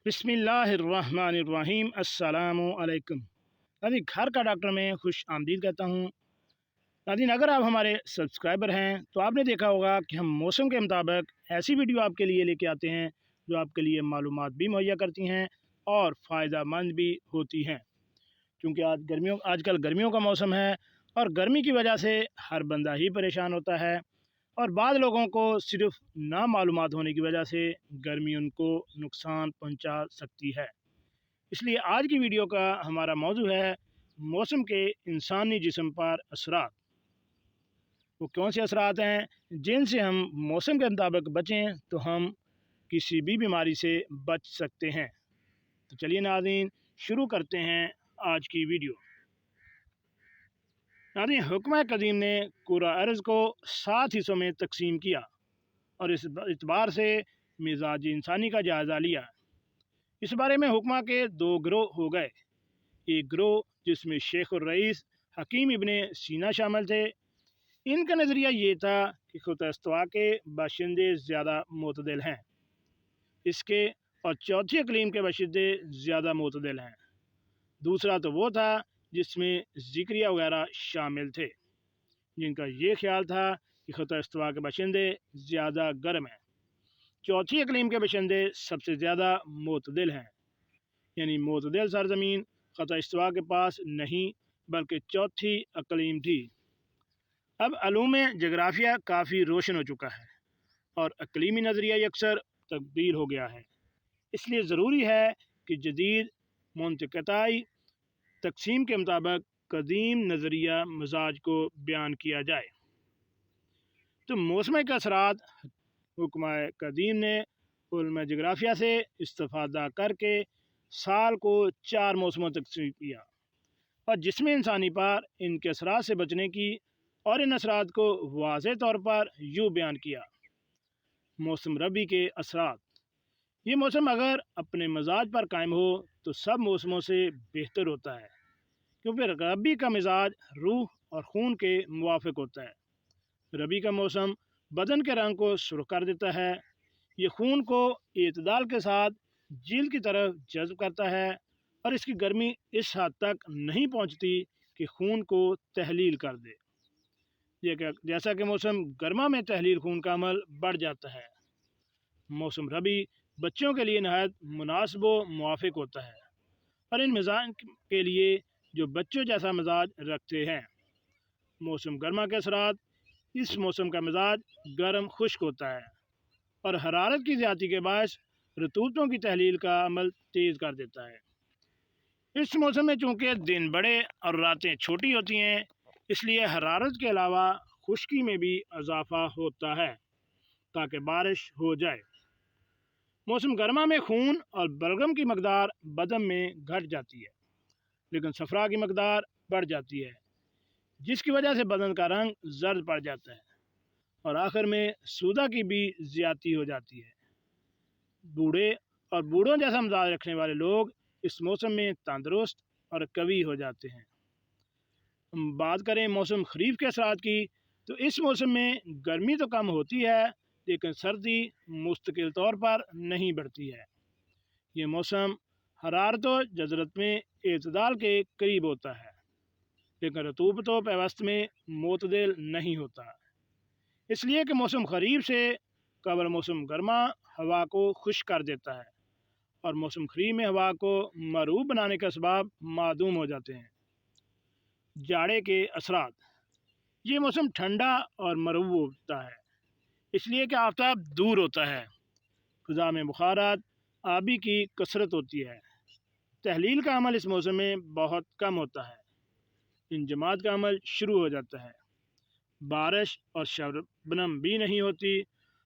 बिस्मिल्लाहिर्रहमानिर्रहीम। अस्सलामु अलैकुम। नाज़रीन, घर का डॉक्टर में खुश आमदीद कहता हूँ। नाज़रीन, अगर आप हमारे सब्सक्राइबर हैं तो आपने देखा होगा कि हम मौसम के मुताबिक ऐसी वीडियो आपके लिए लेके आते हैं जो आपके लिए मालूमात भी मुहैया करती हैं और फ़ायदा मंद भी होती हैं। क्योंकि आजकल गर्मियों का मौसम है और गर्मी की वजह से हर बंदा ही परेशान होता है, और बाद लोगों को सिर्फ ना मालूमात होने की वजह से गर्मी उनको नुकसान पहुंचा सकती है। इसलिए आज की वीडियो का हमारा मौजू है मौसम के इंसानी जिस्म पर असरात। वो कौन से असरात हैं जिनसे हम मौसम के मुताबिक बचें तो हम किसी भी बीमारी से बच सकते हैं। तो चलिए नाज़रीन, शुरू करते हैं आज की वीडियो। नाज़रीन, हुक्म कदीम ने कुरा अर्ज़ को 7 हिस्सों में तकसीम किया और इस एतबार से मिजाज इंसानी का जायज़ा लिया। इस बारे में हुक्मा के 2 ग्रोह हो गए। एक ग्रोह जिसमें शेख और रईस हकीम इब्ने सीना शामिल थे। इनका नज़रिया ये था कि खुतस्तवा के बाशिंदे ज़्यादा मोतदिल हैं, इसके और चौथी इकलीम के बाशिंदे ज़्यादा मोतदिल हैं। दूसरा तो वो था जिसमें ज़िक्रिया वगैरह शामिल थे, जिनका ये ख्याल था कि खुतस्तवा के बाशिंदे ज़्यादा गर्म हैं। चौथी इकलीम के बाशिंदे सबसे ज़्यादा मोतदिल हैं, यानी मोतदिल सरजमीन ख़ुतस्तवा के पास नहीं बल्कि चौथी इकलीम थी। अब अलूम जगराफिया काफ़ी रोशन हो चुका है और इकलीमी नज़रिया अक्सर तब्दील हो गया है। इसलिए ज़रूरी है कि जदीद मुंतक़ताई तकसीम के मुताबिक कदीम नज़रिया मिजाज को बयान किया जाए। तो मौसम के असरात हुक्मा कदीम ने उल्म जगराफिया से इस्तिफ़ादा करके साल को 4 मौसमों तक तकसीम किया, और जिसमें इंसानी पर इनके असरात से बचने की और इन असरात को वाज़ेह तौर पर यूँ बयान किया। मौसम रबी के असरात। ये मौसम अगर अपने मिजाज पर कायम हो तो सब मौसमों से बेहतर होता है, क्योंकि रबी का मिजाज रूह और खून के मुवाफिक होता है। रबी का मौसम बदन के रंग को सुर्ख कर देता है। ये खून को एतदाल के साथ झील की तरफ जज्ब करता है और इसकी गर्मी इस हद तक नहीं पहुंचती कि खून को तहलील कर दे। जैसा कि मौसम गर्मा में तहलील खून का अमल बढ़ जाता है। मौसम रबी बच्चों के लिए नहायत मुनासिब व मुवाफिक होता है, और इन मिजाज के लिए जो बच्चों जैसा मिजाज रखते हैं। मौसम गर्मा के असरात। इस मौसम का मिजाज गर्म खुश्क होता है और हरारत की ज़्यादती के बायस रतूबतों की तहलील का अमल तेज़ कर देता है। इस मौसम में चूँकि दिन बड़े और रातें छोटी होती हैं, इसलिए हरारत के अलावा खुश्की में भी इजाफा होता है ताकि बारिश हो जाए। मौसम गर्मा में खून और बलगम की मकदार बदन में घट जाती है, लेकिन सफ़रा की मकदार बढ़ जाती है, जिसकी वजह से बदन का रंग जर्द पड़ जाता है और आखिर में सूदा की भी ज़्यादती हो जाती है। बूढ़े और बूढ़ों जैसा मिजाज रखने वाले लोग इस मौसम में तंदुरुस्त और कवी हो जाते हैं। हम बात करें मौसम खरीफ के असरात की, तो इस मौसम में गर्मी तो कम होती है, लेकिन सर्दी मुस्तकिल तौर पर नहीं बढ़ती है। ये मौसम हरारत व जज़रत में एतदाल के करीब होता है, लेकिन रतूबत व पैवस्त में मोतदिल नहीं होता। इसलिए कि मौसम खरीफ से कबल मौसम गर्मा हवा को खुश्क कर देता है और मौसम खरीफ में हवा को मरूब बनाने का असबाब मादूम हो जाते हैं। जाड़े के असरात। ये मौसम ठंडा और मरूब होता है, इसलिए कि आफ्ताब दूर होता है, फ़िज़ा में बुखारात आबी की कसरत होती है। तहलील का अमल इस मौसम में बहुत कम होता है। इंजमात का अमल शुरू हो जाता है। बारिश और शबनम भी नहीं होती।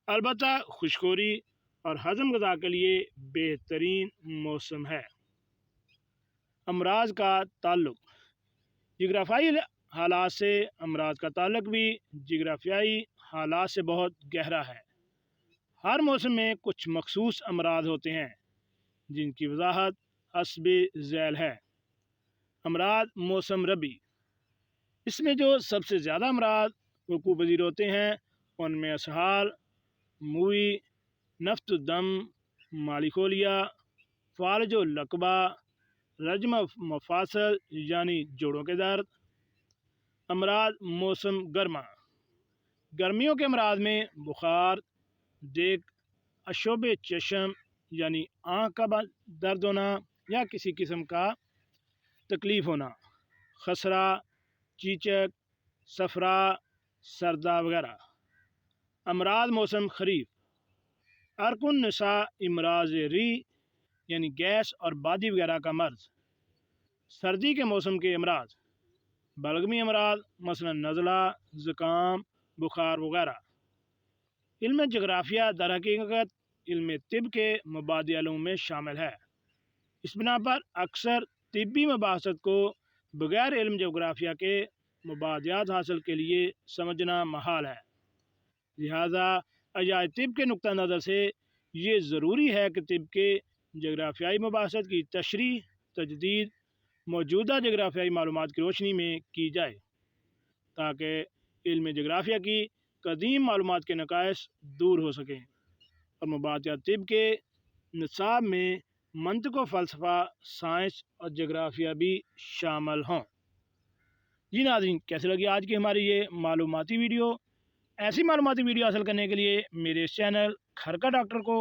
अलबत्ता खुशकोरी और हज़म गज़ा के लिए बेहतरीन मौसम है। अमराज का ताल्लुक़। जिग्राफियाई हालात से अमराज का ताल्लुक़ भी जिग्राफियाई हालात से बहुत गहरा है। हर मौसम में कुछ मखसूस अमराज होते हैं जिनकी वजाहत हस्बे झैल है। अमराज मौसम रबी। इसमें जो सबसे ज़्यादा अमराज वकूअ पज़ीर होते हैं उनमें असहाल, मुई, नफ्त दम, मालिकोलिया, فالج و لقبہ، رجم مفاصل یعنی جوڑوں کے درد، امراض موسم گرما، گرمیوں کے امراض میں بخار، دیگ، اشوب چشم یعنی آنکھ کا درد ہونا یا کسی قسم کا تکلیف ہونا، خسرہ، چیچک، صفرا، سردہ وغیرہ۔ امراض موسم خریف، ارک النساء امراض ری یعنی گیس اور بادی وغیرہ کا مرض، سردی کے موسم کے امراض، بلغمی امراض مثلا نزلہ، زکام، بخار وغیرہ۔ علم جغرافیہ در حقیقت علم طب کے مبادی علوم میں شامل ہے۔ اس بنا پر اکثر طبی مباحثت کو بغیر علم جغرافیہ کے مبادیات حاصل کے لیے سمجھنا محال ہے، لہذا اعضاء طب کے نقطہ نظر سے یہ ضروری ہے کہ طب کے جغرافیائی مباحثت کی تشریح تجدید موجودہ جغرافیائی معلومات کی روشنی میں کی جائے تاکہ علم جغرافیہ کی قدیم معلومات کے نقائص دور ہو سکیں اور مبادیات طب کے نصاب میں منطق و فلسفہ، سائنس اور جغرافیہ بھی شامل ہوں۔ جی ناظرین، کیسے لگی آج کی ہماری یہ معلوماتی ویڈیو؟ ایسی معلوماتی ویڈیو حاصل کرنے کے لیے میرے اس چینل گھر کا ڈاکٹر کو